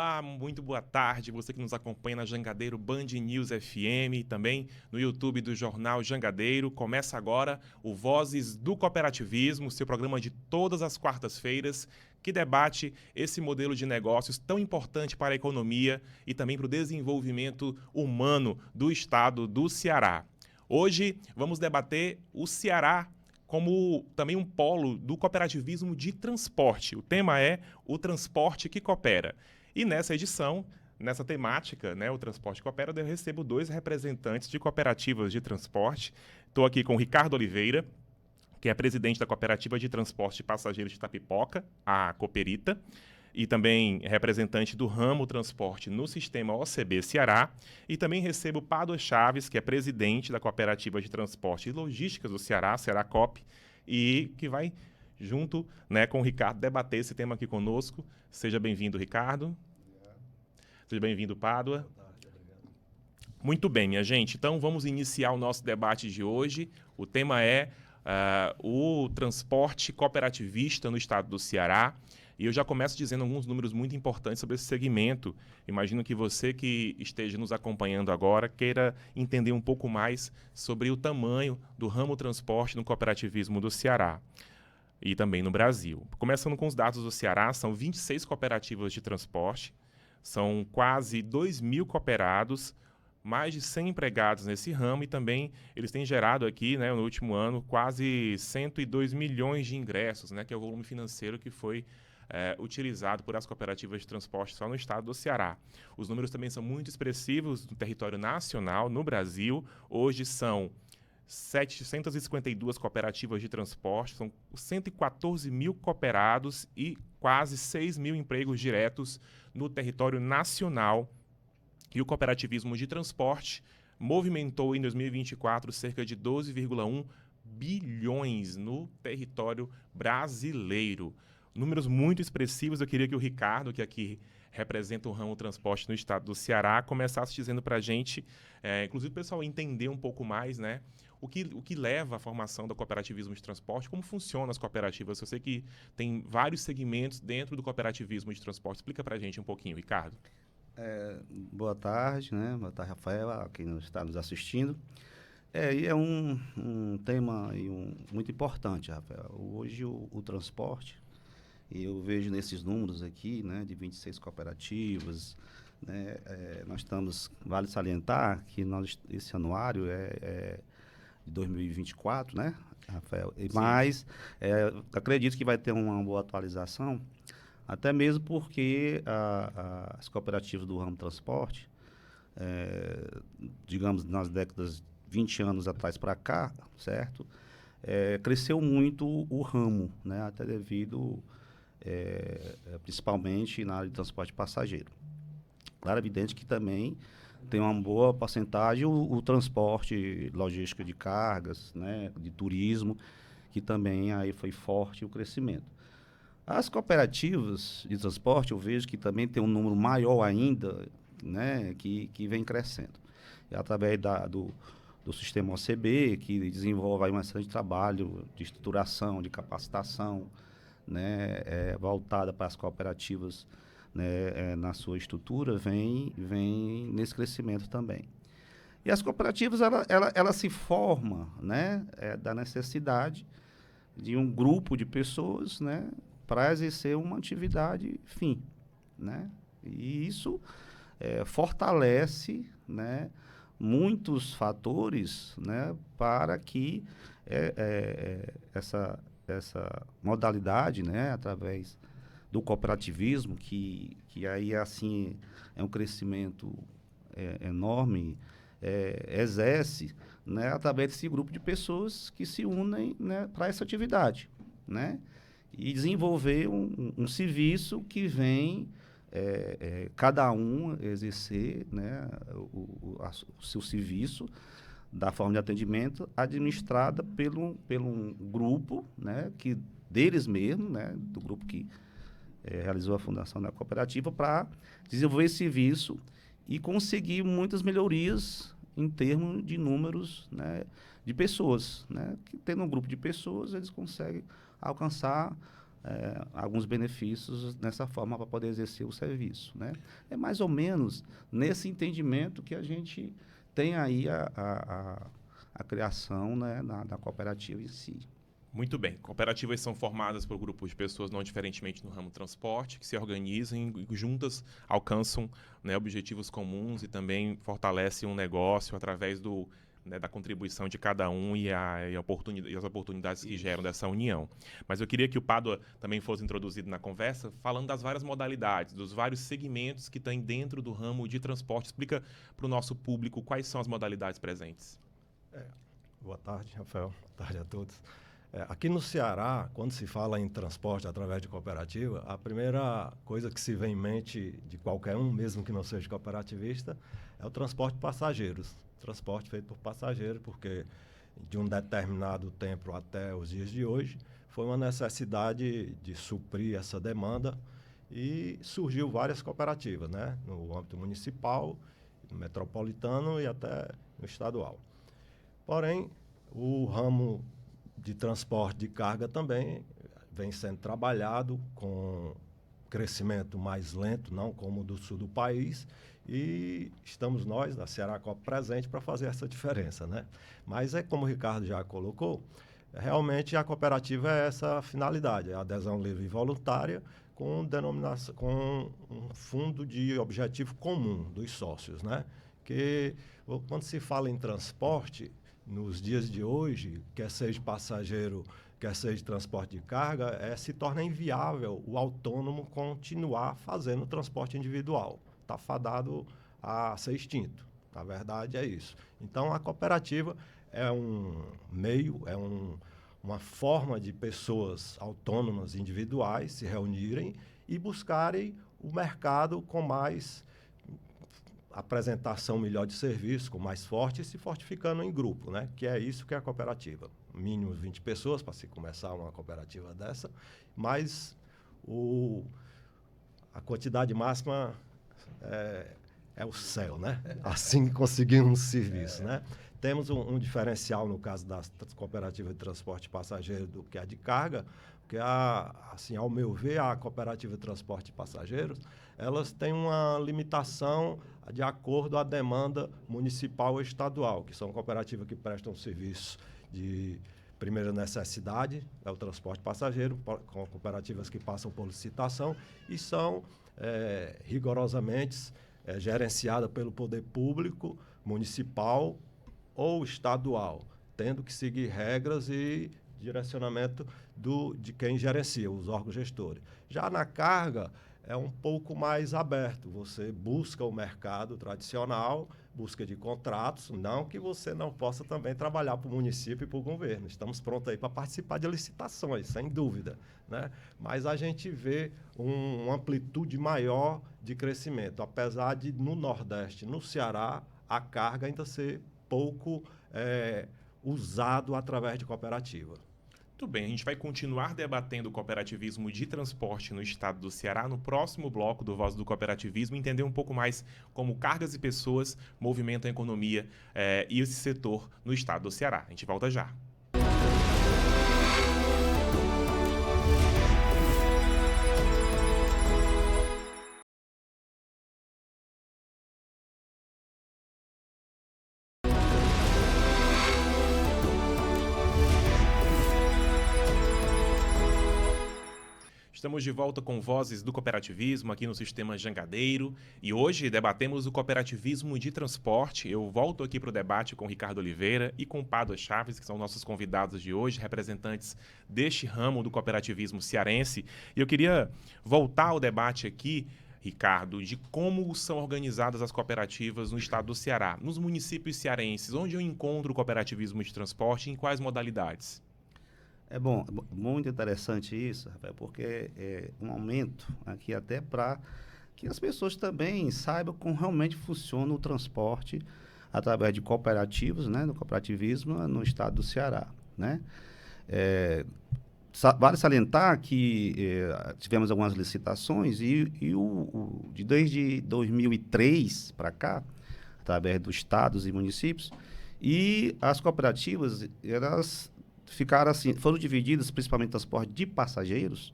Olá, muito boa tarde, você que nos acompanha na Jangadeiro Band News FM e também no YouTube do Jornal Jangadeiro. Começa agora o Vozes do Cooperativismo, seu programa de todas as quartas-feiras, que debate esse modelo de negócios tão importante para a economia e também para o desenvolvimento humano do estado do Ceará. Hoje vamos debater o Ceará como também um polo do cooperativismo de transporte. O tema é o transporte que coopera. E nessa edição, nessa temática, o transporte coopera, eu recebo dois representantes de cooperativas de transporte. Estou aqui com o Ricardo Oliveira, que é presidente da Cooperativa de Transporte de Passageiros de Itapipoca, a Cooperita, e também representante do ramo transporte no sistema OCB Ceará. E também recebo Pádua Chaves, que é presidente da Cooperativa de Transporte e Logísticas do Ceará, Cearacop, e que vai, junto com o Ricardo, debater esse tema aqui conosco. Seja bem-vindo, Ricardo. Obrigado. Seja bem-vindo, Pádua. Boa tarde, obrigado. Muito bem, minha gente. Então, vamos iniciar o nosso debate de hoje. O tema é o transporte cooperativista no estado do Ceará. E eu já começo dizendo alguns números muito importantes sobre esse segmento. Imagino que você que esteja nos acompanhando agora queira entender um pouco mais sobre o tamanho do ramo transporte no cooperativismo do Ceará e também no Brasil. Começando com os dados do Ceará, são 26 cooperativas de transporte, são quase 2.000 cooperados, mais de 100 empregados nesse ramo e também eles têm gerado aqui, no último ano, quase 102 milhões de ingressos, que é o volume financeiro que foi utilizado por as cooperativas de transporte só no estado do Ceará. Os números também são muito expressivos no território nacional, no Brasil. Hoje são 752 cooperativas de transporte, são 114 mil cooperados e quase 6 mil empregos diretos no território nacional. E o cooperativismo de transporte movimentou em 2024 cerca de 12,1 bilhões no território brasileiro. Números muito expressivos. Eu queria que o Ricardo, que aqui representa o ramo transporte no estado do Ceará, começasse dizendo para a gente, inclusive o pessoal entender um pouco mais, o que leva à formação do cooperativismo de transporte, como funcionam as cooperativas. Eu sei que tem vários segmentos dentro do cooperativismo de transporte. Explica para a gente um pouquinho, Ricardo. Boa tarde, Boa tarde, Rafael, quem está nos assistindo. E é um tema muito importante, Rafael. Hoje o transporte, eu vejo nesses números aqui, de 26 cooperativas, nós estamos, vale salientar que esse anuário é de 2024, Rafael? Mas acredito que vai ter uma boa atualização, até mesmo porque as cooperativas do ramo transporte, digamos, nas décadas 20 anos atrás para cá, certo? Cresceu muito o ramo, até devido, principalmente na área de transporte de passageiro. Claro, evidente que também tem uma boa porcentagem o transporte logístico de cargas, de turismo, que também aí foi forte o crescimento. As cooperativas de transporte, eu vejo que também tem um número maior ainda, que vem crescendo. É através do sistema OCB, que desenvolve aí um excelente trabalho de estruturação, de capacitação, voltada para as cooperativas, na sua estrutura, vem nesse crescimento também. E as cooperativas, ela se forma, da necessidade de um grupo de pessoas, para exercer uma atividade fim, E isso fortalece, muitos fatores, para que essa modalidade, através do cooperativismo, que aí assim é um crescimento enorme, exerce, através desse grupo de pessoas que se unem, para essa atividade, e desenvolver um serviço que vem cada um exercer, o seu serviço da forma de atendimento administrada pelo um grupo, que deles mesmos, do grupo que realizou a fundação da cooperativa, para desenvolver esse serviço e conseguir muitas melhorias em termos de números, de pessoas, que tendo um grupo de pessoas, eles conseguem alcançar alguns benefícios nessa forma para poder exercer o serviço, né? É mais ou menos nesse entendimento que a gente tem aí a criação, né, da cooperativa em si. Muito bem. Cooperativas são formadas por grupos de pessoas, não diferentemente no ramo transporte, que se organizam e juntas alcançam, né, objetivos comuns e também fortalecem um negócio através da contribuição de cada um e as oportunidades que geram dessa união. Mas eu queria que o Pádua também fosse introduzido na conversa, falando das várias modalidades, dos vários segmentos que tem dentro do ramo de transporte. Explica para o nosso público quais são as modalidades presentes. Boa tarde, Rafael. Boa tarde a todos. Aqui no Ceará, quando se fala em transporte através de cooperativa, a primeira coisa que se vem em mente de qualquer um, mesmo que não seja cooperativista, é o transporte de passageiros. Transporte feito por passageiros, porque de um determinado tempo até os dias de hoje, foi uma necessidade de suprir essa demanda e surgiu várias cooperativas, né? No âmbito municipal, no metropolitano e até no estadual. Porém, o ramo de transporte de carga também vem sendo trabalhado com crescimento mais lento, não como o do sul do país, e estamos nós, da Ceará Coop, presente para fazer essa diferença, né? Mas como o Ricardo já colocou, realmente a cooperativa é essa finalidade, a adesão livre e voluntária com um fundo de objetivo comum dos sócios, né? Que quando se fala em transporte, nos dias de hoje, quer seja passageiro, quer seja transporte de carga, se torna inviável o autônomo continuar fazendo transporte individual. Está fadado a ser extinto. Na verdade, é isso. Então, a cooperativa é um meio, uma forma de pessoas autônomas individuais se reunirem e buscarem o mercado com mais apresentação melhor de serviço, com mais forte e se fortificando em grupo, né? Que é isso que é a cooperativa. Mínimo 20 pessoas para se começar uma cooperativa dessa, mas a quantidade máxima é o céu, né? Assim que conseguimos um serviço, né? Temos um diferencial no caso das cooperativas de transporte de passageiro do que a de carga, porque, assim, ao meu ver, a cooperativa de transporte de passageiros, elas têm uma limitação de acordo à demanda municipal ou estadual, que são cooperativas que prestam serviço de primeira necessidade, é o transporte passageiro, com cooperativas que passam por licitação e são rigorosamente gerenciadas pelo poder público, municipal ou estadual, tendo que seguir regras e direcionamento de quem gerencia, os órgãos gestores. Já na carga, é um pouco mais aberto. Você busca o mercado tradicional, busca de contratos, não que você não possa também trabalhar para o município e para o governo. Estamos prontos aí para participar de licitações, sem dúvida, né? Mas a gente vê uma amplitude maior de crescimento, apesar de, no Nordeste, no Ceará, a carga ainda ser pouco usado através de cooperativa. Muito bem, a gente vai continuar debatendo o cooperativismo de transporte no estado do Ceará no próximo bloco do Voz do Cooperativismo, entender um pouco mais como cargas e pessoas movimentam a economia e esse setor no estado do Ceará. A gente volta já. Estamos de volta com Vozes do Cooperativismo aqui no Sistema Jangadeiro e hoje debatemos o cooperativismo de transporte. Eu volto aqui para o debate com o Ricardo Oliveira e com o Pádua Chaves, que são nossos convidados de hoje, representantes deste ramo do cooperativismo cearense. E eu queria voltar ao debate aqui, Ricardo, de como são organizadas as cooperativas no estado do Ceará, nos municípios cearenses, onde eu encontro o cooperativismo de transporte e em quais modalidades? Bom, muito interessante isso, Rafael, porque é um aumento aqui até para que as pessoas também saibam como realmente funciona o transporte através de cooperativas, né, do cooperativismo no estado do Ceará, né? Vale salientar que tivemos algumas licitações e desde 2003 para cá, através dos estados e municípios, e as cooperativas, elas ficaram assim, foram divididas, principalmente transporte de passageiros,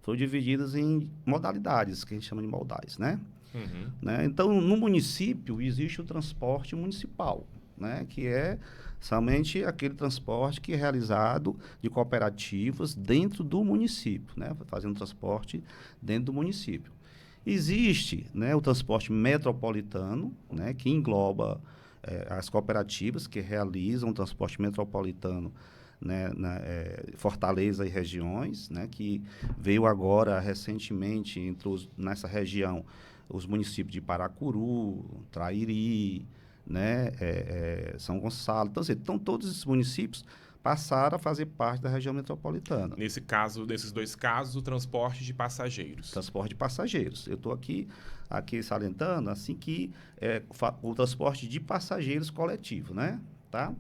foram divididas em modalidades, que a gente chama de modais, né? Uhum. Né? Então, no município, existe o transporte municipal, né? Que é somente aquele transporte que é realizado de cooperativas dentro do município, né? Fazendo transporte dentro do município. Existe, né, o transporte metropolitano, né, que engloba as cooperativas que realizam o transporte metropolitano, né, Fortaleza e regiões, né, que veio agora recentemente nessa região os municípios de Paracuru, Trairi, né, São Gonçalo. Então, todos esses municípios passaram a fazer parte da região metropolitana. Nesse caso, nesses dois casos, o transporte de passageiros. Transporte de passageiros. Eu estou aqui salientando assim que o transporte de passageiros coletivo, né? Tá?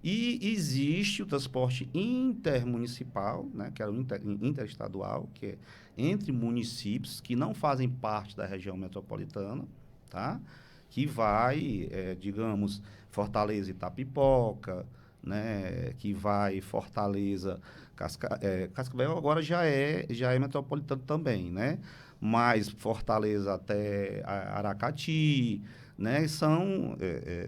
E existe o transporte intermunicipal, né? Que é o interestadual, que é entre municípios que não fazem parte da região metropolitana, tá? Que vai, digamos, Fortaleza e Itapipoca, né? Que vai Fortaleza, Cascavel agora já é metropolitano também, né? Mas Fortaleza até Aracati, né? São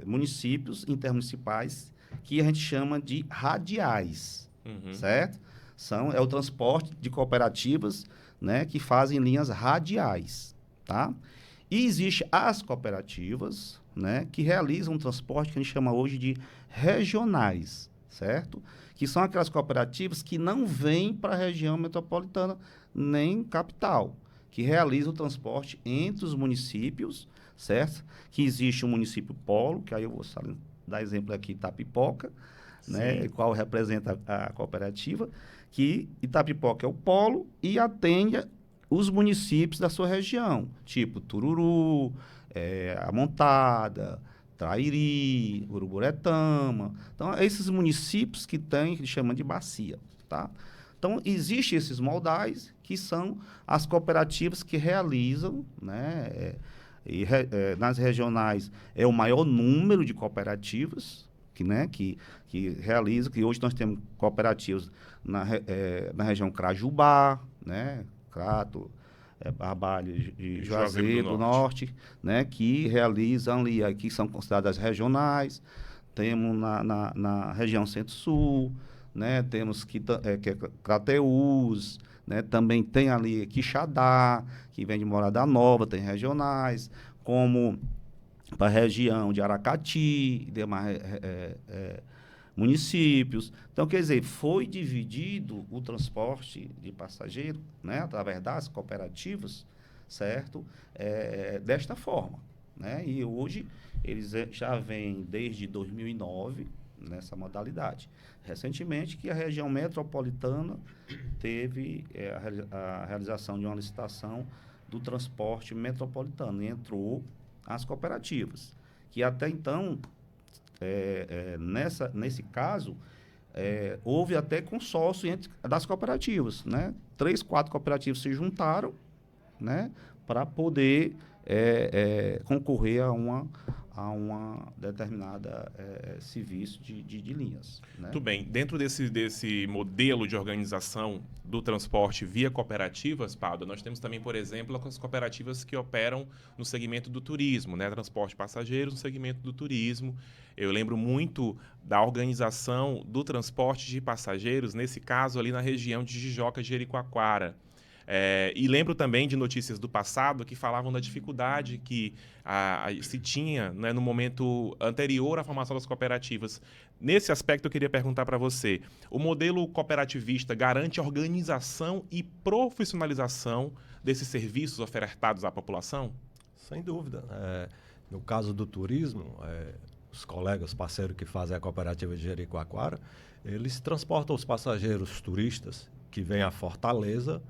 municípios intermunicipais que a gente chama de radiais, certo? É o transporte de cooperativas, né? Que fazem linhas radiais, tá? E existe as cooperativas, né? Que realizam um transporte que a gente chama hoje de regionais, certo? Que são aquelas cooperativas que não vêm para a região metropolitana nem capital, que realizam o transporte entre os municípios, certo? Que existe um município polo, que aí eu vou dar exemplo aqui, Itapipoca, né? Qual representa a cooperativa, que Itapipoca é o polo e atende os municípios da sua região, tipo Tururu, Amontada, Trairi, Uruburetama. Então, esses municípios que chamam de bacia, tá? Então, existem esses modais que são as cooperativas que realizam, né? Nas regionais é o maior número de cooperativas que realizam, que hoje nós temos cooperativas na região Crajubá, né? Crato, Barbalho de Juazeiro do Norte, né, que realizam ali, que são consideradas regionais. Temos na região Centro-Sul, né, temos que é Crateús, né, também tem ali Quixadá, que vem de Morada Nova, tem regionais, como para a região de Aracati, demais municípios. Então, quer dizer, foi dividido o transporte de passageiro, né, através das cooperativas, certo? Desta forma, né? E hoje eles já vêm desde 2009 nessa modalidade. Recentemente que a região metropolitana teve a realização de uma licitação do transporte metropolitano e entrou as cooperativas, que até então nesse caso, houve até consórcio das cooperativas, né? 3, 4 cooperativas se juntaram, né? Para poder concorrer a uma determinada serviço de linhas. Né? Muito bem. Dentro desse modelo de organização do transporte via cooperativas, Paulo, nós temos também, por exemplo, as cooperativas que operam no segmento do turismo, né? Transporte de passageiros no segmento do turismo. Eu lembro muito da organização do transporte de passageiros, nesse caso ali na região de Jijoca, Jericoacoara. E lembro também de notícias do passado que falavam da dificuldade que se tinha, né, no momento anterior à formação das cooperativas. Nesse aspecto, eu queria perguntar para você, o modelo cooperativista garante a organização e profissionalização desses serviços ofertados à população? Sem dúvida. No caso do turismo, os colegas, parceiros que fazem a cooperativa de Jericoacoara, eles transportam os passageiros turistas que vêm a Fortaleza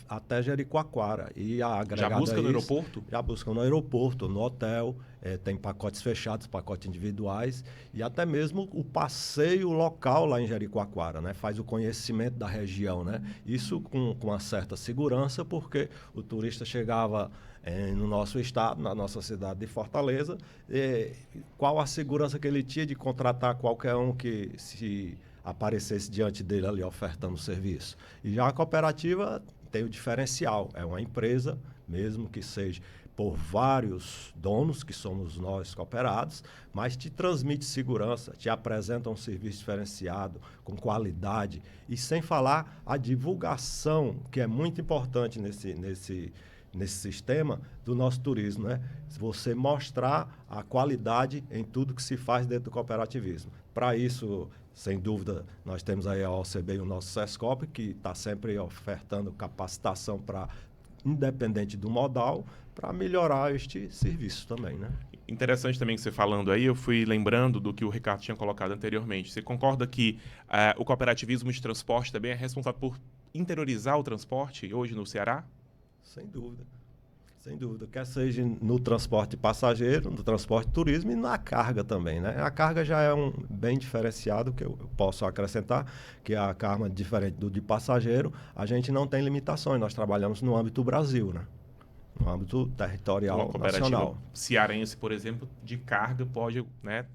até Jericoacoara. E já busca no aeroporto? Já buscam no aeroporto, no hotel, tem pacotes fechados, pacotes individuais e até mesmo o passeio local lá em Jericoacoara, né? Faz o conhecimento da região, né? Isso com uma certa segurança, porque o turista chegava no nosso estado, na nossa cidade de Fortaleza, qual a segurança que ele tinha de contratar qualquer um que se aparecesse diante dele ali ofertando serviço. E já a cooperativa tem o diferencial, é uma empresa, mesmo que seja por vários donos, que somos nós cooperados, mas te transmite segurança, te apresenta um serviço diferenciado, com qualidade, e sem falar a divulgação, que é muito importante nesse sistema do nosso turismo, né? Você mostrar a qualidade em tudo que se faz dentro do cooperativismo. Para isso, sem dúvida, nós temos aí a OCB e o nosso SESCOP, que está sempre ofertando capacitação para, independente do modal, para melhorar este serviço também, né? Interessante também que você falando aí, eu fui lembrando do que o Ricardo tinha colocado anteriormente. Você concorda que o cooperativismo de transporte também é responsável por interiorizar o transporte hoje no Ceará? Sem dúvida. Sem dúvida. Quer seja no transporte de passageiro, no transporte de turismo e na carga também, né? A carga já é um bem diferenciado, que eu posso acrescentar, que a carga, diferente do de passageiro, a gente não tem limitações. Nós trabalhamos no âmbito Brasil, né? No âmbito territorial Uma cooperativa nacional. cearense, por exemplo, de carga pode, né,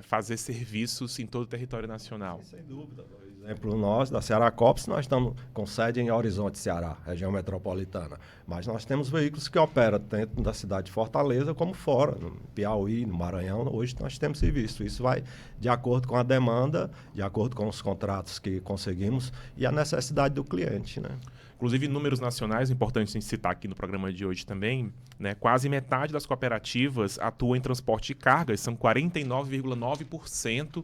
fazer serviços em todo o território nacional. Sem dúvida. Por exemplo, nós, da Ceará Cops, nós estamos com sede em Horizonte, Ceará, região metropolitana. Mas nós temos veículos que operam dentro da cidade de Fortaleza, como fora, no Piauí, no Maranhão. Hoje nós temos serviço. Isso vai de acordo com a demanda, de acordo com os contratos que conseguimos e a necessidade do cliente, né? Inclusive, números nacionais, importante a gente citar aqui no programa de hoje também, né? Quase metade das cooperativas atuam em transporte de cargas, são 49,9%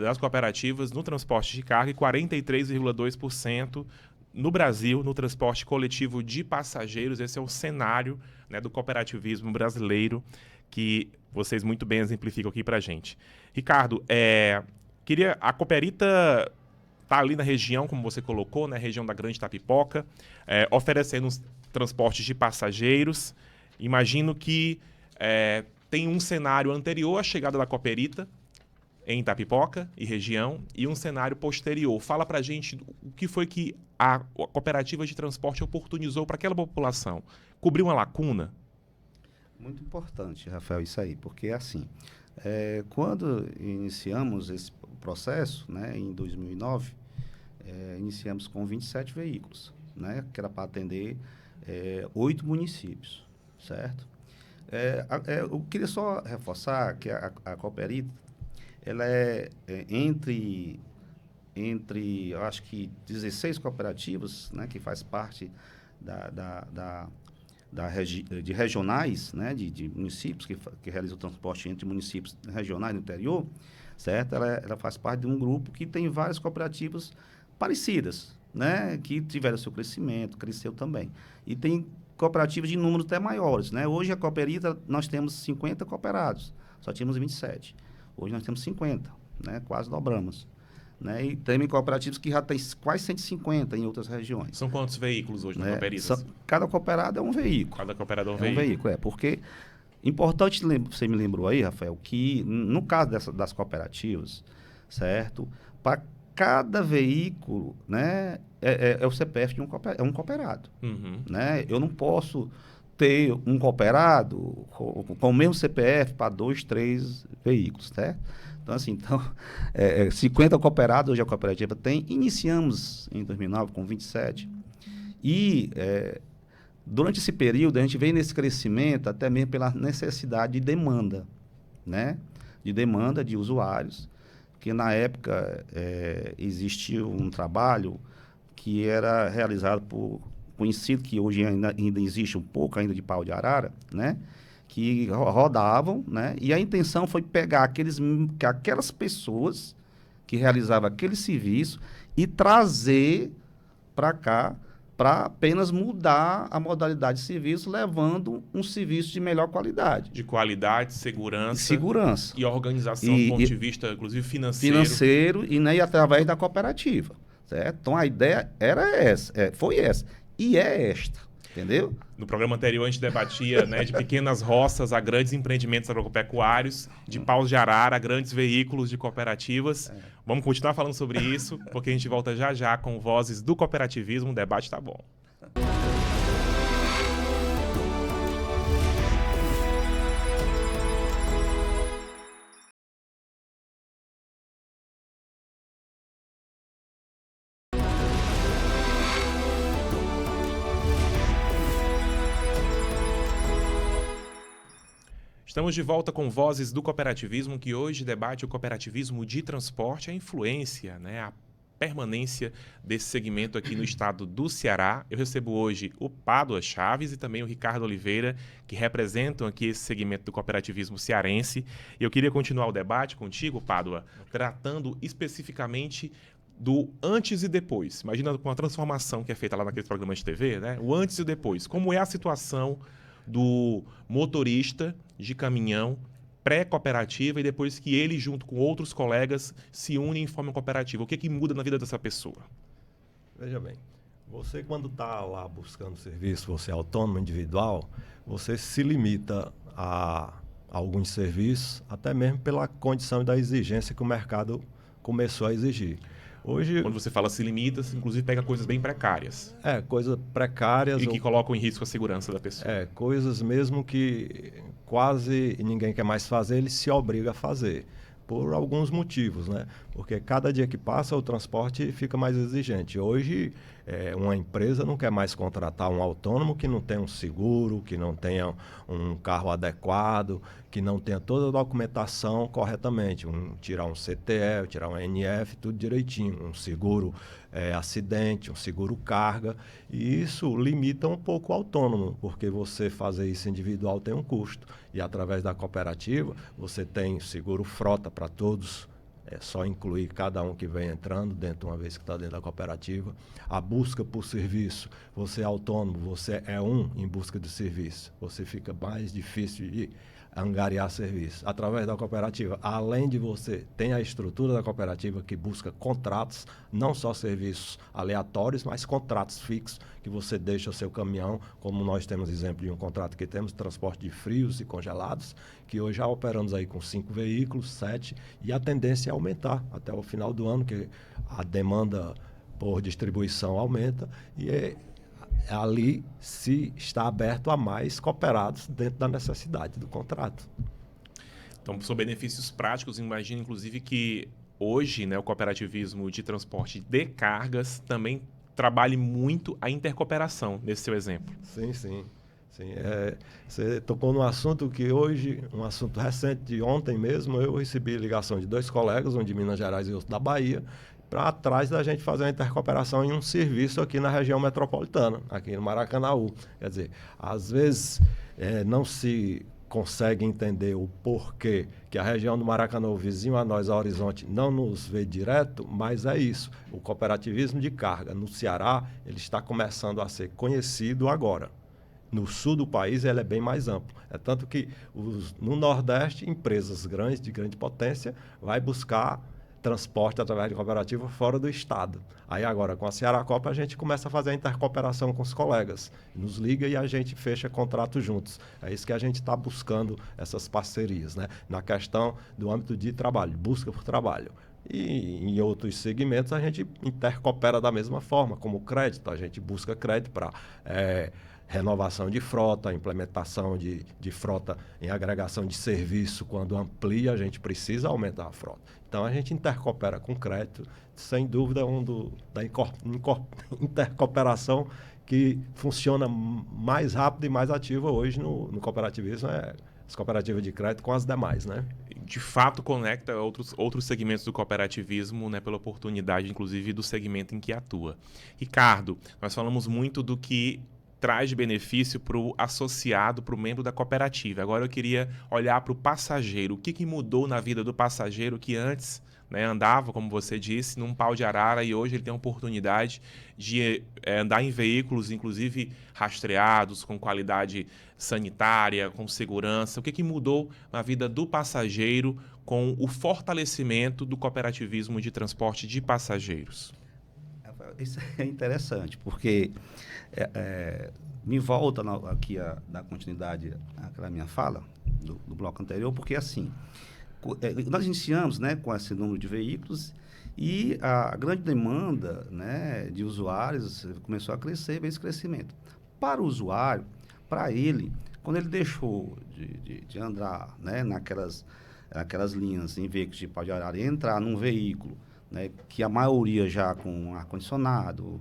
das cooperativas no transporte de carga e 43,2% no Brasil no transporte coletivo de passageiros. Esse é o cenário, né, do cooperativismo brasileiro que vocês muito bem exemplificam aqui para a gente. Ricardo, a Cooperita está ali na região, como você colocou, né, região da Grande Itapipoca, oferecendo uns transportes de passageiros. Imagino que tem um cenário anterior à chegada da Cooperita em Itapipoca e região e um cenário posterior. Fala para a gente o que foi que a cooperativa de transporte oportunizou para aquela população. Cobriu uma lacuna? Muito importante, Rafael, isso aí, porque assim, quando iniciamos esse processo, né, em 2009, iniciamos com 27 veículos, né, que era para atender 8 municípios, certo? Eu queria só reforçar que a Cooperita, ela entre, eu acho que 16 cooperativas, né, que faz parte de regionais, né, de municípios que realizam o transporte entre municípios regionais no interior, certo? Ela faz parte de um grupo que tem várias cooperativas parecidas, né, que tiveram seu crescimento, cresceu também. E tem cooperativas de números até maiores, né? Hoje a Cooperita, nós temos 50 cooperados, só tínhamos 27. Hoje nós temos 50, né? Quase dobramos. Né? E tem cooperativas que já tem quase 150 em outras regiões. São quantos veículos hoje na Cooperita? Cada cooperado é um veículo. Cada cooperado é um veículo, porque importante, você me lembrou aí, Rafael, que no caso das cooperativas, certo? Para cada veículo, né, é o CPF de um cooperado. Uhum. Né? Eu não posso ter um cooperado com o mesmo CPF para 2, 3 veículos, certo? Então, assim, 50 cooperados hoje a cooperativa tem. Iniciamos em 2009 com 27. E durante esse período a gente veio nesse crescimento até mesmo pela necessidade de demanda, né? De demanda de usuários, que na época existia um trabalho que era realizado por conhecido, que hoje ainda existe um pouco ainda de pau de arara, né? Que rodavam, né? E a intenção foi pegar aquelas pessoas que realizavam aquele serviço e trazer para cá para apenas mudar a modalidade de serviço, levando um serviço de melhor qualidade. De qualidade, segurança. Segurança. E organização do ponto de vista, inclusive, financeiro. Financeiro e através da cooperativa. Certo? Então, a ideia era essa, foi essa. E é esta. Entendeu? No programa anterior, a gente debatia, né, de pequenas roças a grandes empreendimentos agropecuários, de paus de arara a grandes veículos de cooperativas. Vamos continuar falando sobre isso, porque a gente volta já já com Vozes do Cooperativismo. O debate tá bom. Estamos de volta com Vozes do Cooperativismo, que hoje debate o cooperativismo de transporte, a influência, né, a permanência desse segmento aqui no estado do Ceará. Eu recebo hoje o Pádua Chaves e também o Ricardo Oliveira, que representam aqui esse segmento do cooperativismo cearense. E eu queria continuar o debate contigo, Pádua, tratando especificamente do antes e depois. Imagina com a transformação que é feita lá naqueles programas de TV, né? O antes e o depois. Como é a situação do motorista de caminhão pré-cooperativa e depois que ele, junto com outros colegas, se unem em forma cooperativa? O que muda na vida dessa pessoa? Veja bem, você quando está lá buscando serviço, você é autônomo, individual, você se limita a alguns serviços, até mesmo pela condição e da exigência que o mercado começou a exigir. Hoje, quando você fala se limita, você inclusive pega coisas bem precárias. Coisas precárias. E que colocam em risco a segurança da pessoa. Coisas mesmo que quase ninguém quer mais fazer, ele se obriga a fazer. Por alguns motivos, né? Porque cada dia que passa o transporte fica mais exigente. Hoje, uma empresa não quer mais contratar um autônomo que não tenha um seguro, que não tenha um carro adequado, que não tenha toda a documentação corretamente. Tirar um CTE, tirar um NF, tudo direitinho. Um seguro acidente, um seguro carga. E isso limita um pouco o autônomo, porque você fazer isso individual tem um custo. E através da cooperativa, você tem seguro frota para todos. É só incluir cada um que vem entrando dentro, uma vez que está dentro da cooperativa. A busca por serviço, você é autônomo, você é em busca de serviço. Você fica mais difícil de angariar serviço. Através da cooperativa, além de você, tem a estrutura da cooperativa que busca contratos, não só serviços aleatórios, mas contratos fixos, que você deixa o seu caminhão, como nós temos exemplo de um contrato que temos, transporte de frios e congelados, que hoje já operamos aí com 5 veículos, 7, e a tendência é aumentar até o final do ano, que a demanda por distribuição aumenta, e ali se está aberto a mais cooperados dentro da necessidade do contrato. Então, são benefícios práticos. Imagino, inclusive, que hoje, né, o cooperativismo de transporte de cargas também trabalhe muito a intercooperação, nesse seu exemplo. Sim. Você tocou num assunto que hoje, um assunto recente de ontem mesmo, eu recebi ligação de 2 colegas, um de Minas Gerais e outro da Bahia, para atrás da gente fazer uma intercooperação em um serviço aqui na região metropolitana, aqui no Maracanaú. Quer dizer, às vezes não se consegue entender o porquê que a região do Maracanaú, vizinho a nós, a Horizonte, não nos vê direto, mas é isso. O cooperativismo de carga no Ceará, ele está começando a ser conhecido agora. No sul do país, ele é bem mais amplo. É tanto que no Nordeste, empresas grandes, de grande potência, vai buscar transporte através de cooperativa fora do estado. Aí agora, com a Ceará Copa, a gente começa a fazer a intercooperação com os colegas. Nos liga e a gente fecha contrato juntos. É isso que a gente está buscando, essas parcerias, né? Na questão do âmbito de trabalho, busca por trabalho. E em outros segmentos a gente intercoopera da mesma forma, como o crédito. A gente busca crédito para renovação de frota, implementação de frota em agregação de serviço. Quando amplia, a gente precisa aumentar a frota. Então, a gente intercoopera com crédito, sem dúvida, da intercooperação que funciona mais rápido e mais ativa hoje no cooperativismo, as cooperativas de crédito com as demais, né? De fato, conecta outros segmentos do cooperativismo, né, pela oportunidade, inclusive, do segmento em que atua. Ricardo, nós falamos muito do que traz de benefício para o associado, para o membro da cooperativa. Agora eu queria olhar para o passageiro. O que mudou na vida do passageiro que antes, né, andava, como você disse, num pau de arara e hoje ele tem a oportunidade de andar em veículos, inclusive rastreados, com qualidade sanitária, com segurança. O que mudou na vida do passageiro com o fortalecimento do cooperativismo de transporte de passageiros? Isso é interessante, porque me volta aqui a dar continuidade àquela minha fala do bloco anterior, porque assim, nós iniciamos, né, com esse número de veículos e a grande demanda, né, de usuários começou a crescer, veio esse crescimento. Para o usuário, para ele, quando ele deixou de andar, né, naquelas linhas em veículos de pau de arara e entrar num veículo, né, que a maioria já com ar-condicionado,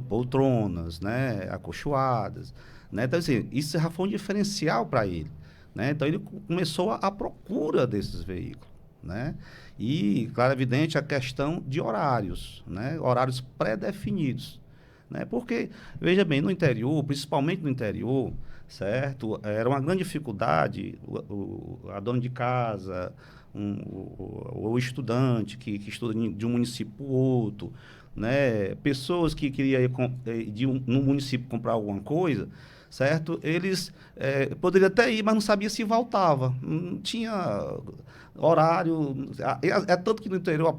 poltronas, né, acolchoadas, né, então assim, isso já foi um diferencial para ele, né? Então, ele começou a procura desses veículos, né? E, claro, evidente, a questão de horários, né? Horários pré-definidos, né? Porque, veja bem, no interior, principalmente no interior, certo? Era uma grande dificuldade a dona de casa, o estudante que estuda de um município para o outro, né? Pessoas que queriam ir no município comprar alguma coisa, certo? Eles poderiam até ir, mas não sabia se voltava. Não tinha horário. É tanto que no interior,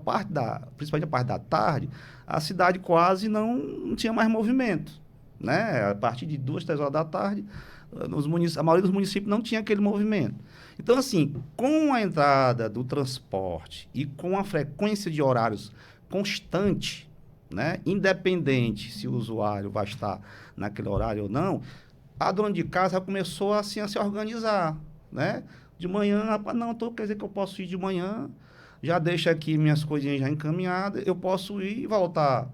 principalmente a parte da tarde, a cidade quase não tinha mais movimento, né? A partir de 2, 3 horas da tarde, a maioria dos municípios não tinha aquele movimento. Então, assim, com a entrada do transporte e com a frequência de horários constante, né? Independente se o usuário vai estar naquele horário ou não, a dona de casa começou assim, a se organizar, né? De manhã, não, quer dizer que eu posso ir de manhã, já deixo aqui minhas coisinhas já encaminhadas, eu posso ir e voltar.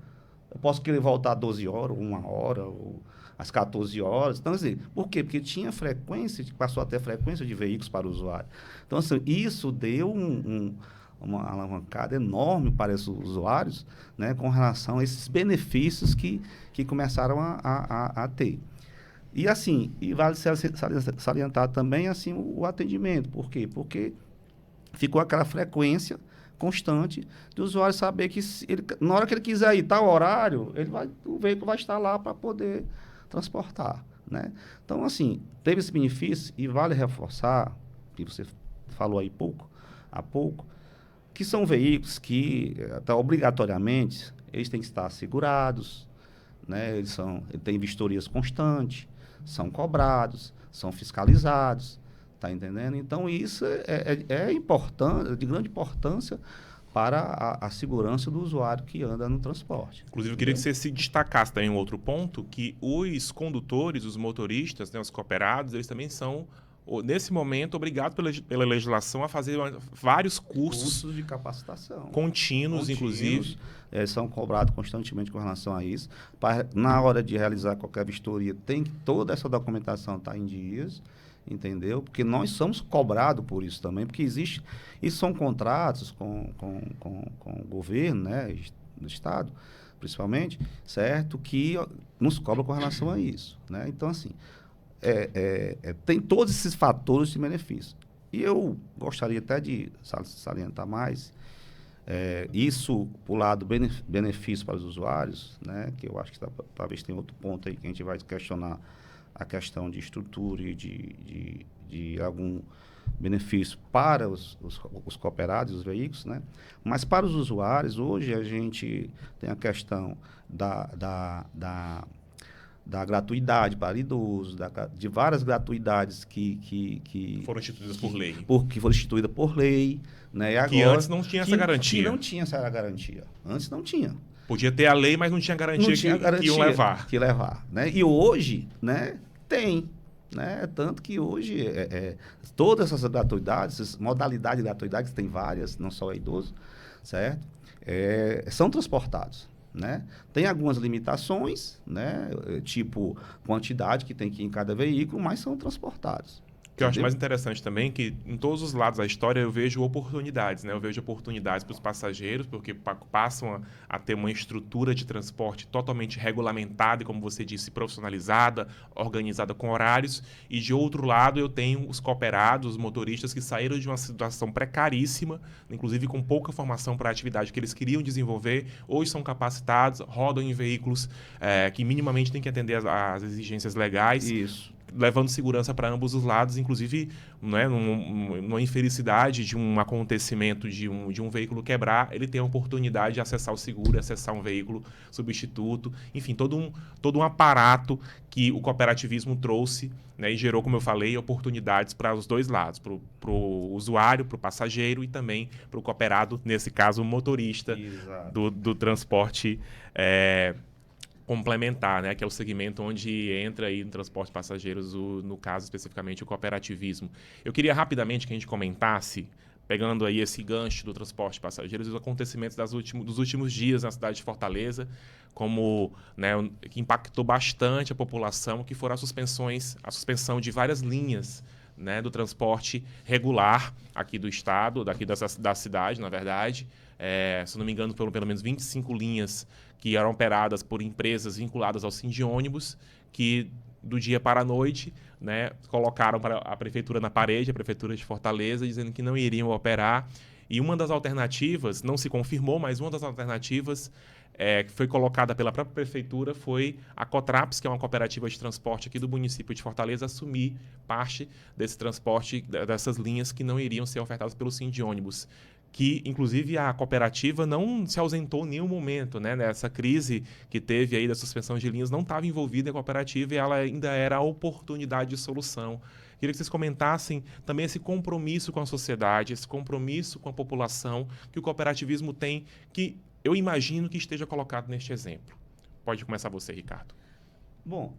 Eu posso querer voltar às 12 horas, ou 1 hora, ou às 14 horas. Então, assim, por quê? Porque tinha frequência, passou a ter frequência de veículos para o usuário. Então, assim, isso deu uma alavancada enorme para esses usuários, né, com relação a esses benefícios que começaram a ter. E, assim, vale salientar também, assim, o atendimento. Por quê? Porque ficou aquela frequência constante do usuário saber que na hora que ele quiser ir tal horário, o veículo vai estar lá para poder transportar, né? Então, assim, teve esse benefício e vale reforçar, que você falou aí há pouco, que são veículos que, até obrigatoriamente, eles têm que estar segurados, né? Eles têm vistorias constantes, são cobrados, são fiscalizados, tá entendendo? Então, isso é importante, de grande importância para a segurança do usuário que anda no transporte. Inclusive, eu queria que você se destacasse também um outro ponto, que os condutores, os motoristas, né, os cooperados, eles também são, nesse momento, obrigados pela legislação a fazer vários cursos de capacitação. Contínuos, inclusive. São cobrados constantemente com relação a isso. Na hora de realizar qualquer vistoria, tem que toda essa documentação estar em dias, entendeu? Porque nós somos cobrados por isso também, porque isso são contratos com o governo, né, do Estado, principalmente, certo? Que nos cobra com relação a isso, né? Então, assim, tem todos esses fatores de benefício. E eu gostaria até de salientar mais isso por lado benefício para os usuários, né? Que eu acho que talvez tenha outro ponto aí que a gente vai questionar a questão de estrutura e de algum benefício para os cooperados, os veículos, né? Mas para os usuários, hoje a gente tem a questão da gratuidade para idosos, de várias gratuidades que foram instituídas por lei. Que foram instituídas por lei, né? E agora, que antes não tinha essa garantia. Que não tinha essa garantia. Antes não tinha. Podia ter a lei, mas não tinha garantia, que iam levar. Que levar, né? E hoje, né, tem. Né? Tanto que hoje todas essas gratuidades, essas modalidades de gratuidades, tem várias, não só idoso, certo? São transportados. Né? Tem algumas limitações, né? Tipo quantidade que tem que ir em cada veículo, mas são transportados. O que eu acho mais interessante também é que em todos os lados da história eu vejo oportunidades, né? Eu vejo oportunidades para os passageiros, porque passam a ter uma estrutura de transporte totalmente regulamentada e, como você disse, profissionalizada, organizada com horários. E, de outro lado, eu tenho os cooperados, os motoristas que saíram de uma situação precaríssima, inclusive com pouca formação para a atividade que eles queriam desenvolver, hoje são capacitados, rodam em veículos que minimamente têm que atender às exigências legais. Isso. Levando segurança para ambos os lados, inclusive, né, numa infelicidade de um acontecimento de um veículo quebrar, ele tem a oportunidade de acessar o seguro, acessar um veículo substituto, enfim, todo um aparato que o cooperativismo trouxe, né, e gerou, como eu falei, oportunidades para os dois lados, para o usuário, para o passageiro e também para o cooperado, nesse caso, o motorista do transporte complementar, né, que é o segmento onde entra aí no transporte de passageiros, no caso especificamente o cooperativismo. Eu queria rapidamente que a gente comentasse, pegando aí esse gancho do transporte de passageiros, os acontecimentos dos últimos dias na cidade de Fortaleza, como, né, que impactou bastante a população, que foram a suspensão de várias linhas né, do transporte regular aqui do estado, da cidade, na verdade. Se não me engano, foram pelo menos 25 linhas que eram operadas por empresas vinculadas ao Sindônibus, que do dia para a noite, né, colocaram para a prefeitura na parede, a prefeitura de Fortaleza, dizendo que não iriam operar. E uma das alternativas, não se confirmou, mas uma das alternativas que foi colocada pela própria prefeitura foi a Cotraps, que é uma cooperativa de transporte aqui do município de Fortaleza, assumir parte desse transporte, dessas linhas que não iriam ser ofertadas pelo Sindônibus. Que, inclusive, a cooperativa não se ausentou em nenhum momento, né? Nessa crise que teve aí da suspensão de linhas, não estava envolvida a cooperativa e ela ainda era a oportunidade de solução. Queria que vocês comentassem também esse compromisso com a sociedade, esse compromisso com a população que o cooperativismo tem, que eu imagino que esteja colocado neste exemplo. Pode começar você, Ricardo. Bom,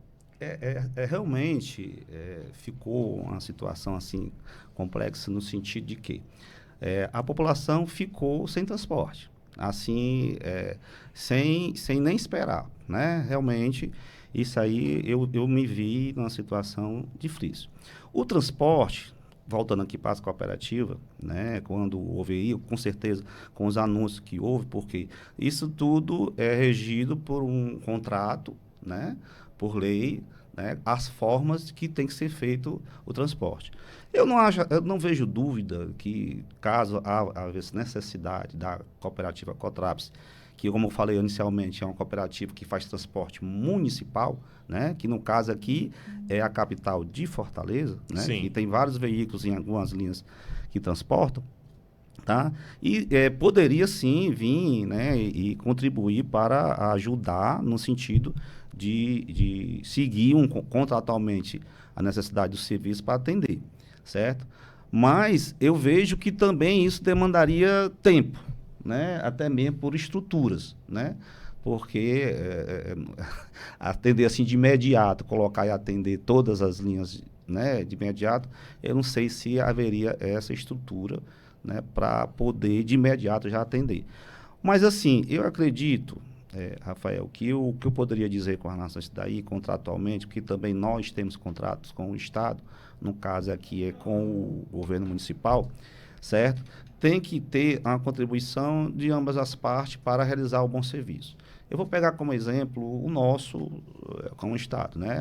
realmente ficou uma situação assim complexa no sentido de que a população ficou sem transporte, assim, sem nem esperar, né? Realmente, isso aí eu me vi numa situação difícil. O transporte, voltando aqui para as cooperativas, né? Quando houve, com certeza, com os anúncios que houve, porque isso tudo é regido por um contrato, né? Por lei, né, as formas que tem que ser feito o transporte. Eu não vejo dúvida que, caso haja necessidade da cooperativa Cotraps, que, como eu falei inicialmente, é uma cooperativa que faz transporte municipal, né, que no caso aqui é a capital de Fortaleza, né, que tem vários veículos em algumas linhas que transportam, tá? E poderia sim vir, né, e contribuir para ajudar no sentido de seguir contratualmente a necessidade do serviço para atender, certo? Mas eu vejo que também isso demandaria tempo, né? Até mesmo por estruturas, né? Porque atender assim de imediato, colocar e atender todas as linhas, né, de imediato, eu não sei se haveria essa estrutura, né, para poder de imediato já atender. Mas assim, eu acredito, Rafael, o que eu poderia dizer com relação a isso daí, contratualmente, porque também nós temos contratos com o Estado, no caso aqui é com o governo municipal, certo? Tem que ter uma contribuição de ambas as partes para realizar o bom serviço. Eu vou pegar como exemplo o nosso, como Estado, né?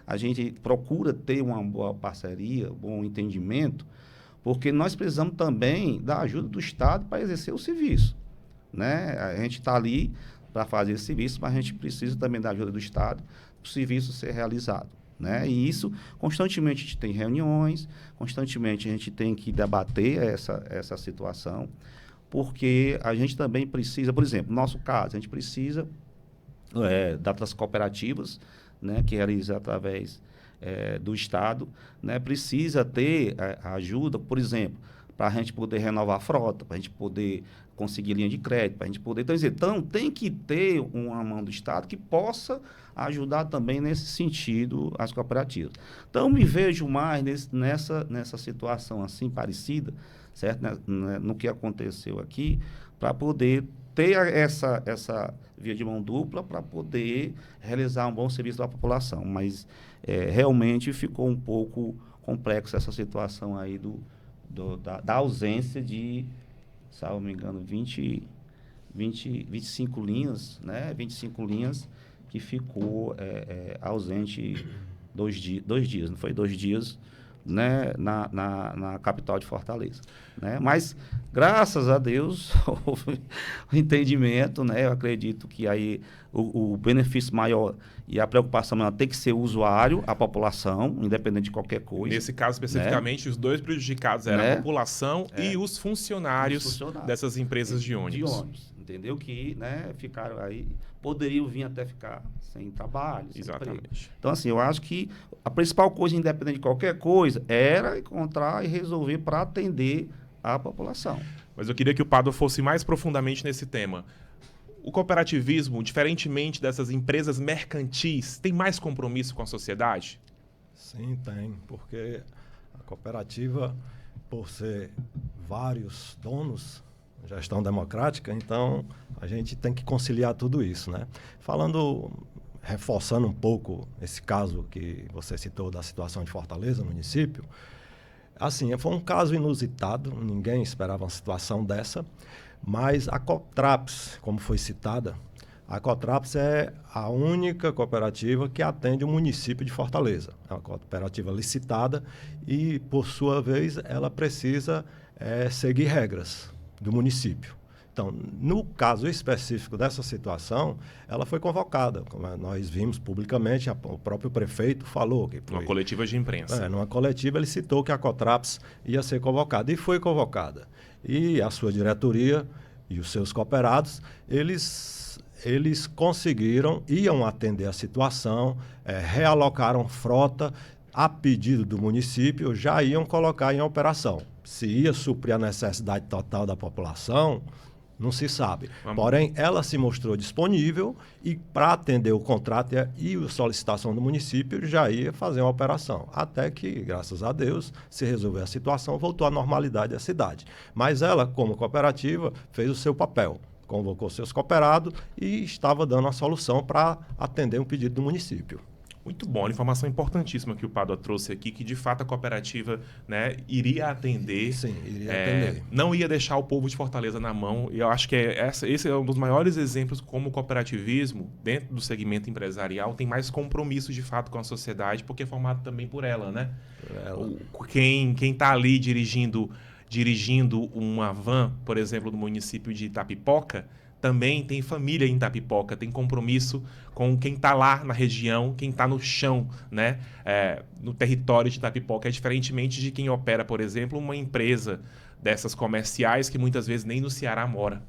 A gente procura ter uma boa parceria, um bom entendimento, porque nós precisamos também da ajuda do Estado para exercer o serviço, né? A gente está ali para fazer esse serviço, mas a gente precisa também da ajuda do Estado para o serviço ser realizado, né? E isso, constantemente a gente tem reuniões, constantemente a gente tem que debater essa situação, porque a gente também precisa, por exemplo, no nosso caso, a gente precisa das cooperativas, né, que realiza através do Estado, né, precisa ter a ajuda, por exemplo, para a gente poder renovar a frota, para a gente poder conseguir linha de crédito, para a gente poder... Então, tem que ter uma mão do Estado que possa ajudar também nesse sentido as cooperativas. Então, me vejo mais nessa situação assim parecida, certo? No que aconteceu aqui, para poder ter essa via de mão dupla para poder realizar um bom serviço para a população. Mas realmente ficou um pouco complexa essa situação aí da ausência de, se não me engano, 25 linhas, né? 25 linhas que ficou ausente 2 dias, não foi 2 dias, né, na capital de Fortaleza, né? Mas graças a Deus houve o entendimento, né? Eu acredito que aí o benefício maior e a preocupação maior tem que ser o usuário, a população, independente de qualquer coisa. Nesse caso especificamente, né? Os dois prejudicados eram a população e os funcionários dessas empresas de ônibus. Entendeu? Que, né, ficaram aí, poderiam vir até ficar sem trabalho. Exatamente. Então, assim, eu acho que a principal coisa, independente de qualquer coisa, era encontrar e resolver para atender a população. Mas eu queria que o Pádua fosse mais profundamente nesse tema. O cooperativismo, diferentemente dessas empresas mercantis, tem mais compromisso com a sociedade? Sim, tem, porque a cooperativa, por ser vários donos, gestão democrática, então a gente tem que conciliar tudo isso, né? Falando reforçando um pouco esse caso que você citou da situação de Fortaleza, no município, assim, foi um caso inusitado, ninguém esperava uma situação dessa, mas a Cotraps, como foi citada, a Cotraps é a única cooperativa que atende o município de Fortaleza. É uma cooperativa licitada e, por sua vez, ela precisa seguir regras do município. Então, no caso específico dessa situação, ela foi convocada. Como nós vimos publicamente, o próprio prefeito falou que foi... Uma coletiva de imprensa. Numa coletiva, ele citou que a Cotraps ia ser convocada. E foi convocada. E a sua diretoria e os seus cooperados, eles conseguiram, iam atender a situação, realocaram frota a pedido do município, já iam colocar em operação. Se ia suprir a necessidade total da população, não se sabe. Porém, ela se mostrou disponível e, para atender o contrato e a solicitação do município, já ia fazer uma operação. Até que, graças a Deus, se resolveu a situação, voltou à normalidade a cidade. Mas ela, como cooperativa, fez o seu papel. Convocou seus cooperados e estava dando a solução para atender um pedido do município. Muito bom, informação importantíssima que o Pádua trouxe aqui, que de fato a cooperativa, né, iria atender. Sim, iria atender. Não ia deixar o povo de Fortaleza na mão. E eu acho que esse é um dos maiores exemplos como o cooperativismo, dentro do segmento empresarial, tem mais compromisso de fato com a sociedade, porque é formado também por ela, né? Por ela. Quem está ali dirigindo uma van, por exemplo, do município de Itapipoca, também tem família em Itapipoca, tem compromisso com quem está lá na região, quem está no chão, né? No território de Itapipoca. Diferentemente de quem opera, por exemplo, uma empresa dessas comerciais que muitas vezes nem no Ceará mora,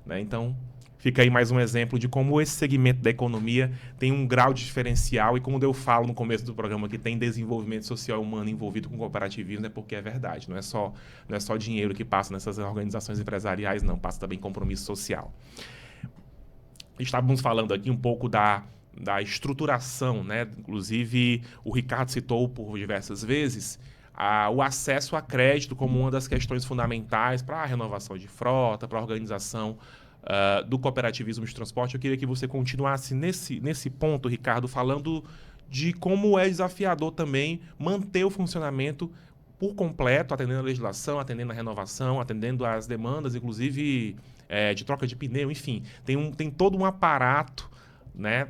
né? Então, fica aí mais um exemplo de como esse segmento da economia tem um grau de diferencial e quando eu falo no começo do programa que tem desenvolvimento social e humano envolvido com cooperativismo é porque é verdade. Não é só dinheiro que passa nessas organizações empresariais, não. Passa também compromisso social. Estávamos falando aqui um pouco da estruturação, né? Inclusive, o Ricardo citou por diversas vezes o acesso a crédito como uma das questões fundamentais para a renovação de frota, para a organização do cooperativismo de transporte. Eu queria que você continuasse nesse ponto, Ricardo, falando de como é desafiador também manter o funcionamento por completo, atendendo a legislação, atendendo a renovação, atendendo às demandas, inclusive de troca de pneu, enfim. Tem todo um aparato, né,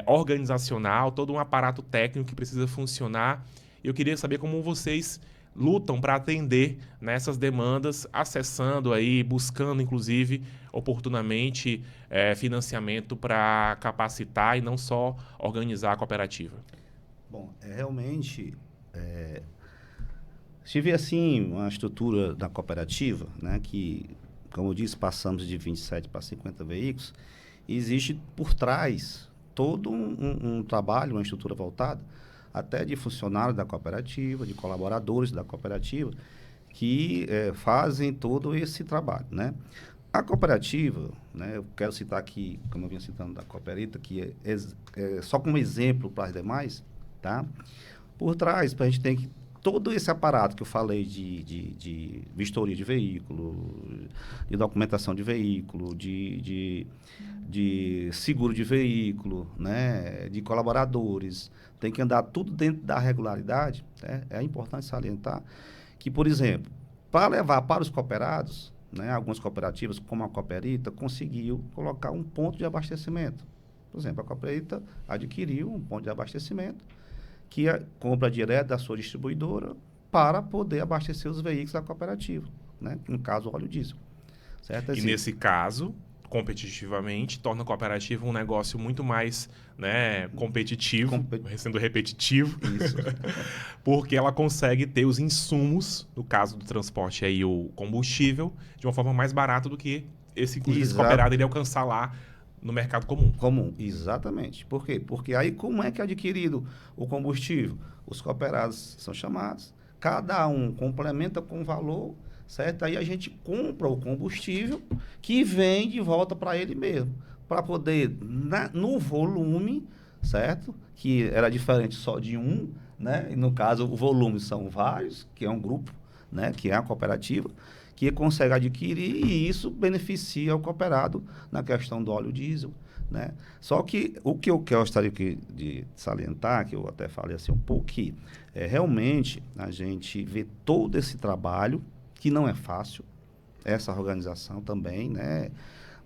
organizacional, todo um aparato técnico que precisa funcionar. Eu queria saber como vocês lutam para atender nessas demandas, acessando aí, buscando, inclusive, oportunamente, financiamento para capacitar e não só organizar a cooperativa. Bom, realmente, tive, assim, uma estrutura da cooperativa, né, que, como eu disse, passamos de 27 para 50 veículos, e existe por trás todo um trabalho, uma estrutura voltada, até de funcionários da cooperativa, de colaboradores da cooperativa, que fazem todo esse trabalho, né? A cooperativa, né, eu quero citar aqui, como eu vinha citando da Cooperita, que é só como exemplo para as demais, tá? Por trás, a gente tem que todo esse aparato que eu falei de vistoria de veículo, de documentação de veículo, de seguro de veículo, né, de colaboradores, tem que andar tudo dentro da regularidade. Né? É importante salientar que, por exemplo, para levar para os cooperados, né, algumas cooperativas, como a Cooperita, conseguiu colocar um ponto de abastecimento. Por exemplo, a Cooperita adquiriu um ponto de abastecimento que compra direto da sua distribuidora para poder abastecer os veículos da cooperativa, né? No caso, óleo diesel. Certo? Assim, e nesse caso, competitivamente, torna a cooperativa um negócio muito mais, né, competitivo, sendo repetitivo, isso. porque ela consegue ter os insumos, no caso do transporte, aí, o combustível, de uma forma mais barata do que esse cooperado ele alcançar lá no mercado comum. Comum, exatamente. Por quê? Porque aí como é que é adquirido o combustível? Os cooperados são chamados, cada um complementa com valor, certo? Aí a gente compra o combustível que vem de volta para ele mesmo, para poder, no volume, certo? Que era diferente só de um, né? E no caso, o volume são vários, que é um grupo, né, que é a cooperativa, que consegue adquirir e isso beneficia o cooperado na questão do óleo diesel, né? Só que o que eu gostaria de salientar, que eu até falei assim um pouco, que realmente a gente vê todo esse trabalho, que não é fácil, essa organização também, né?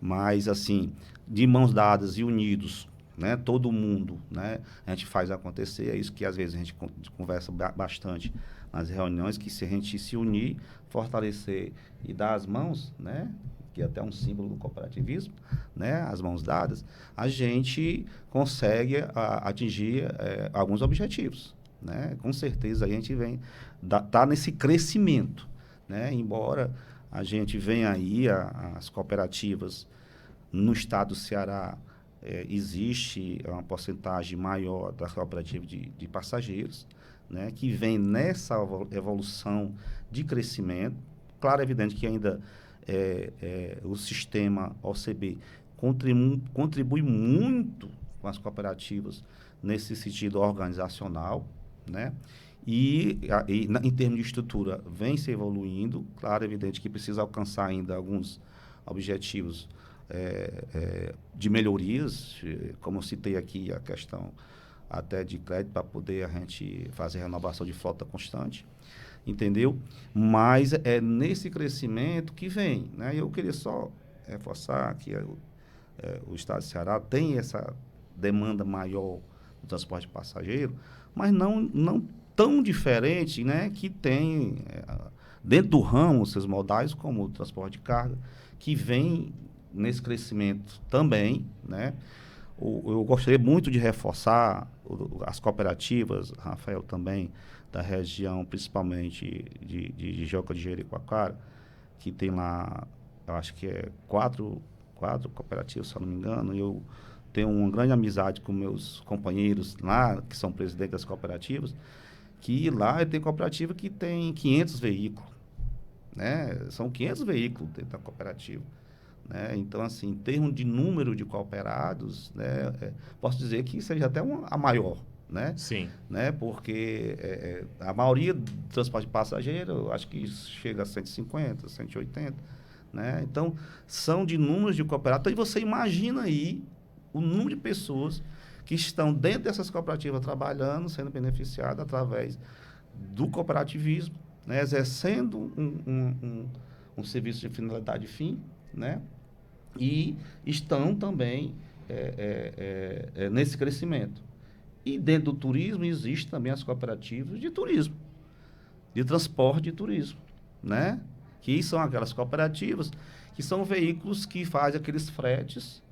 Mas, assim, de mãos dadas e unidos, né? Todo mundo, né? A gente faz acontecer, é isso que às vezes a gente conversa bastante nas reuniões, que se a gente se unir, fortalecer e dar as mãos, né? Que é até um símbolo do cooperativismo, né? As mãos dadas, a gente consegue atingir alguns objetivos, né? Com certeza a gente tá nesse crescimento, né? Embora a gente venha aí, as cooperativas no estado do Ceará, existe uma porcentagem maior das cooperativas de passageiros, né? Que vem nessa evolução de crescimento. Claro, é evidente que ainda o sistema OCB contribui muito com as cooperativas nesse sentido organizacional, né? Em termos de estrutura, vem se evoluindo. Claro, é evidente que precisa alcançar ainda alguns objetivos de melhorias, como eu citei aqui, a questão até de crédito para poder a gente fazer renovação de frota constante, entendeu? Mas é nesse crescimento que vem, né? Eu queria só reforçar que o estado de Ceará tem essa demanda maior do transporte de passageiro, mas não tão diferente, né? Que tem dentro do ramo, seus modais, como o transporte de carga, que vem nesse crescimento também, né? Eu gostaria muito de reforçar as cooperativas, Rafael, também, da região, principalmente de Joca de Jericoacoara, que tem lá, eu acho que quatro cooperativas, se eu não me engano. Eu tenho uma grande amizade com meus companheiros lá, que são presidentes das cooperativas, que lá tem cooperativa que tem 500 veículos, né? São 500 veículos dentro da cooperativa. Né? Então, assim, em termos de número de cooperados, né, posso dizer que seja até a maior, né? Sim. Né? Porque a maioria do transporte de passageiro, eu acho que chega a 150, 180, né? Então, são de números de cooperados. Então, você imagina aí o número de pessoas que estão dentro dessas cooperativas trabalhando, sendo beneficiadas através do cooperativismo, né? Exercendo um serviço de finalidade fim, né? E estão também nesse crescimento. E dentro do turismo existem também as cooperativas de turismo, de transporte de turismo, né? Que são aquelas cooperativas que são veículos que fazem aqueles fretes,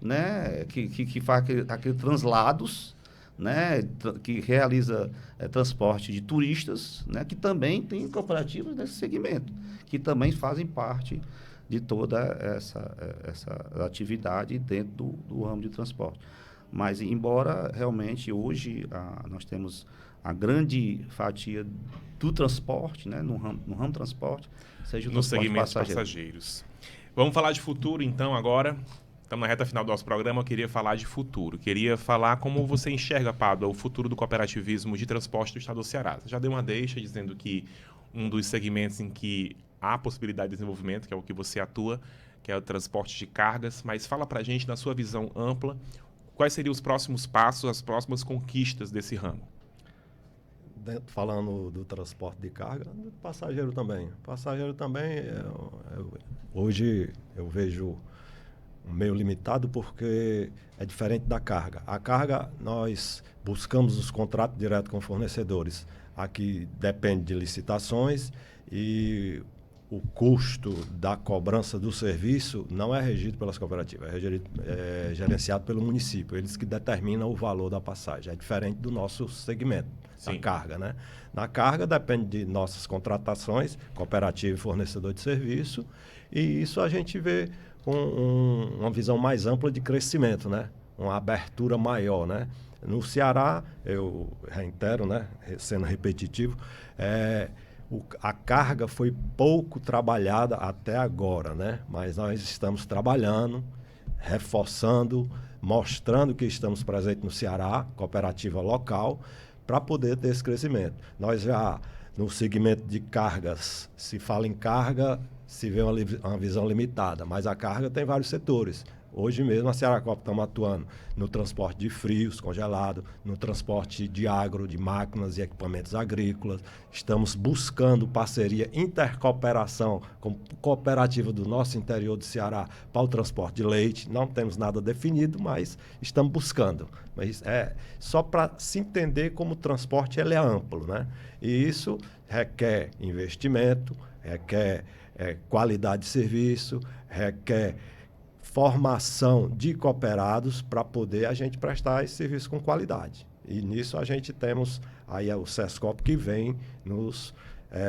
né? Que fazem aqueles translados, né? Que realiza transporte de turistas, né? Que também tem cooperativas nesse segmento, que também fazem parte de toda essa atividade dentro do ramo de transporte. Mas, embora realmente hoje nós temos a grande fatia do transporte, né, no ramo transporte, seja o no transporte segmento de passageiro. passageiros. Vamos falar de futuro, então, agora. Estamos na reta final do nosso programa, eu queria falar de futuro. Queria falar como você enxerga, Pádua, o futuro do cooperativismo de transporte do estado do Ceará. Você já deu uma deixa dizendo que um dos segmentos em que há possibilidade de desenvolvimento, que é o que você atua, que é o transporte de cargas, mas fala pra gente, na sua visão ampla, quais seriam os próximos passos, as próximas conquistas desse ramo? Falando do transporte de carga, do passageiro também. Passageiro também, hoje eu vejo meio limitado porque é diferente da carga. A carga, nós buscamos os contratos direto com fornecedores. Aqui depende de licitações e o custo da cobrança do serviço não é regido pelas cooperativas, é gerenciado pelo município. Eles que determinam o valor da passagem. É diferente do nosso segmento, da carga, né? Na carga depende de nossas contratações, cooperativa e fornecedor de serviço, e isso a gente vê com uma visão mais ampla de crescimento, né? Uma abertura maior, né? No Ceará, eu reitero, né? Sendo repetitivo, a carga foi pouco trabalhada até agora, né? Mas nós estamos trabalhando, reforçando, mostrando que estamos presentes no Ceará, cooperativa local, para poder ter esse crescimento. Nós já No segmento de cargas, se fala em carga, se vê uma visão limitada, mas a carga tem vários setores. Hoje mesmo a Searacop estamos atuando no transporte de frios, congelado, no transporte de agro, de máquinas e equipamentos agrícolas. Estamos buscando parceria, intercooperação com cooperativa do nosso interior do Ceará para o transporte de leite. Não temos nada definido, mas estamos buscando. Mas é só para se entender como o transporte ele é amplo, né? E isso requer investimento, requer qualidade de serviço, requer formação de cooperados para poder a gente prestar esse serviço com qualidade. E nisso a gente temos aí o SESCOP que vem nos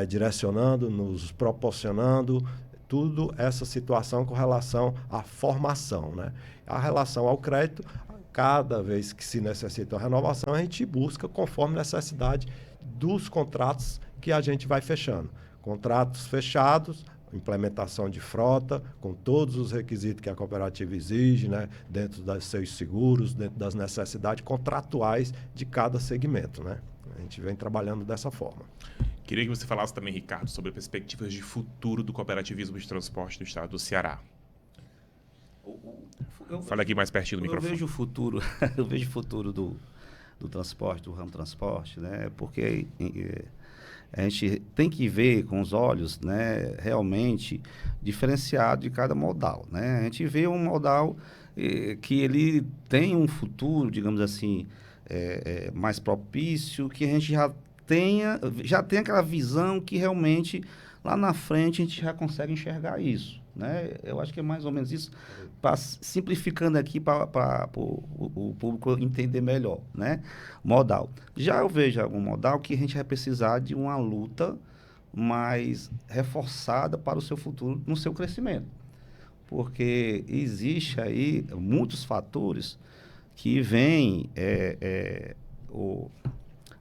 direcionando, nos proporcionando tudo essa situação com relação à formação, né? A relação ao crédito, cada vez que se necessita uma renovação, a gente busca conforme necessidade dos contratos que a gente vai fechando. Contratos fechados, implementação de frota, com todos os requisitos que a cooperativa exige, né, dentro dos seus seguros, dentro das necessidades contratuais de cada segmento, né? A gente vem trabalhando dessa forma. Queria que você falasse também, Ricardo, sobre perspectivas de futuro do cooperativismo de transporte do estado do Ceará. Fala aqui mais pertinho do microfone. Eu vejo o futuro do transporte, do ramo transporte, né? Porque a gente tem que ver com os olhos, né, realmente diferenciado de cada modal, né? A gente vê um modal que ele tem um futuro, digamos assim, mais propício, que a gente já tem aquela visão que realmente lá na frente a gente já consegue enxergar isso, né? Eu acho que é mais ou menos isso, simplificando aqui para o público entender melhor, né? Modal. Já eu vejo algum modal que a gente vai precisar de uma luta mais reforçada para o seu futuro, no seu crescimento. Porque existe aí muitos fatores que vêm, o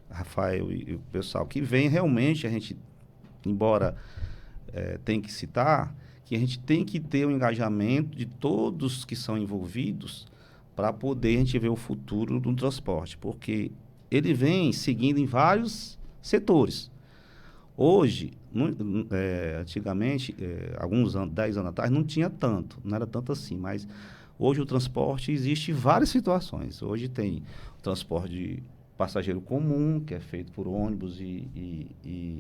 Rafael e o pessoal, que vem realmente a gente, embora tem que citar, que a gente tem que ter o engajamento de todos que são envolvidos para poder a gente ver o futuro do transporte, porque ele vem seguindo em vários setores. Hoje, antigamente, alguns anos, 10 anos atrás, não tinha tanto, não era tanto assim, mas hoje o transporte existe em várias situações. Hoje tem o transporte de passageiro comum, que é feito por ônibus e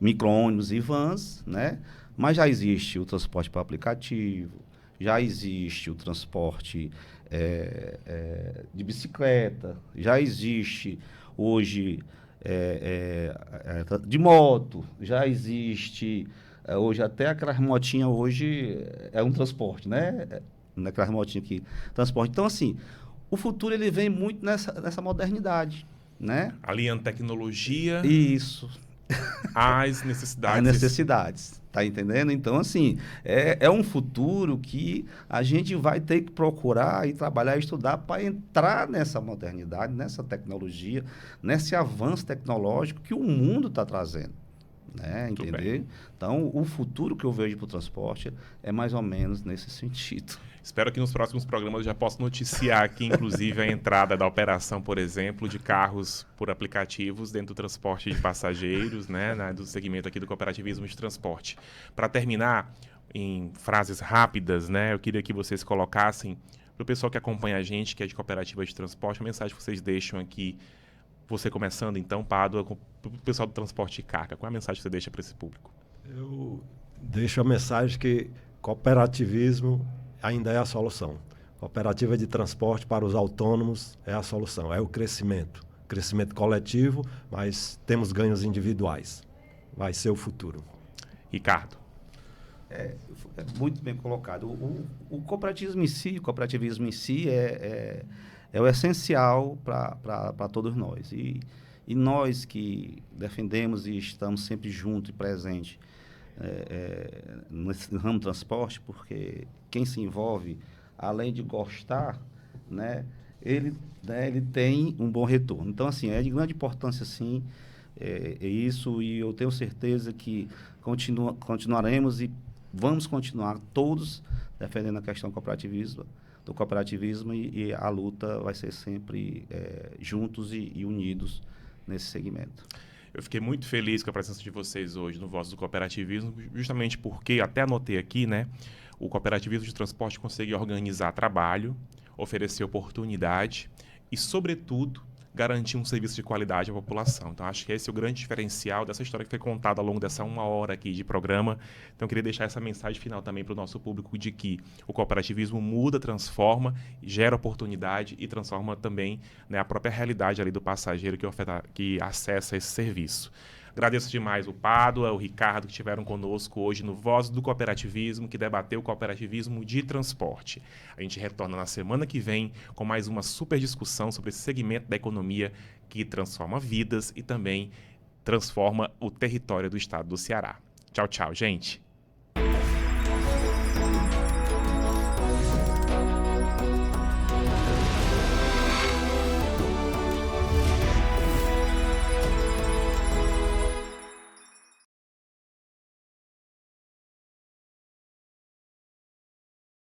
micro-ônibus e vans, né? Mas já existe o transporte por aplicativo, já existe o transporte de bicicleta, já existe hoje de moto, já existe hoje até aquelas motinhas hoje é um transporte, né? Aquelas motinhas que transporte. Então, assim, o futuro ele vem muito nessa modernidade, né? Aliando tecnologia... Isso. As necessidades. As necessidades, tá entendendo? Então, assim, é um futuro que a gente vai ter que procurar e trabalhar e estudar para entrar nessa modernidade, nessa tecnologia, nesse avanço tecnológico que o mundo está trazendo, né? Entender? Então, o futuro que eu vejo para o transporte é mais ou menos nesse sentido. Espero que nos próximos programas eu já possa noticiar aqui, inclusive, a entrada da operação, por exemplo, de carros por aplicativos dentro do transporte de passageiros, né, do segmento aqui do cooperativismo de transporte. Para terminar, em frases rápidas, né, eu queria que vocês colocassem, para o pessoal que acompanha a gente, que é de cooperativa de transporte, a mensagem que vocês deixam aqui, você começando então, Pádua, para o pessoal do transporte de carga. Qual é a mensagem que você deixa para esse público? Eu deixo a mensagem que cooperativismo ainda é a solução. Cooperativa de transporte para os autônomos é a solução, é o crescimento. Crescimento coletivo, mas temos ganhos individuais. Vai ser o futuro. Ricardo. É muito bem colocado. O cooperativismo em si é o essencial para todos nós. E nós que defendemos e estamos sempre juntos e presentes nesse ramo do transporte, porque quem se envolve, além de gostar, né, ele tem um bom retorno. Então, assim, é de grande importância, sim, isso, e eu tenho certeza que continuaremos e vamos continuar todos defendendo a questão do cooperativismo e a luta vai ser sempre juntos e unidos nesse segmento. Eu fiquei muito feliz com a presença de vocês hoje no Voz do Cooperativismo, justamente porque, até anotei aqui, né, o cooperativismo de transporte consegue organizar trabalho, oferecer oportunidade e, sobretudo, garantir um serviço de qualidade à população. Então, acho que esse é o grande diferencial dessa história que foi contada ao longo dessa 1 hora aqui de programa. Então, eu queria deixar essa mensagem final também para o nosso público de que o cooperativismo muda, transforma, gera oportunidade e transforma também, né, a própria realidade ali do passageiro que acessa esse serviço. Agradeço demais o Pádua, o Ricardo, que estiveram conosco hoje no Voz do Cooperativismo, que debateu o cooperativismo de transporte. A gente retorna na semana que vem com mais uma super discussão sobre esse segmento da economia que transforma vidas e também transforma o território do estado do Ceará. Tchau, tchau, gente!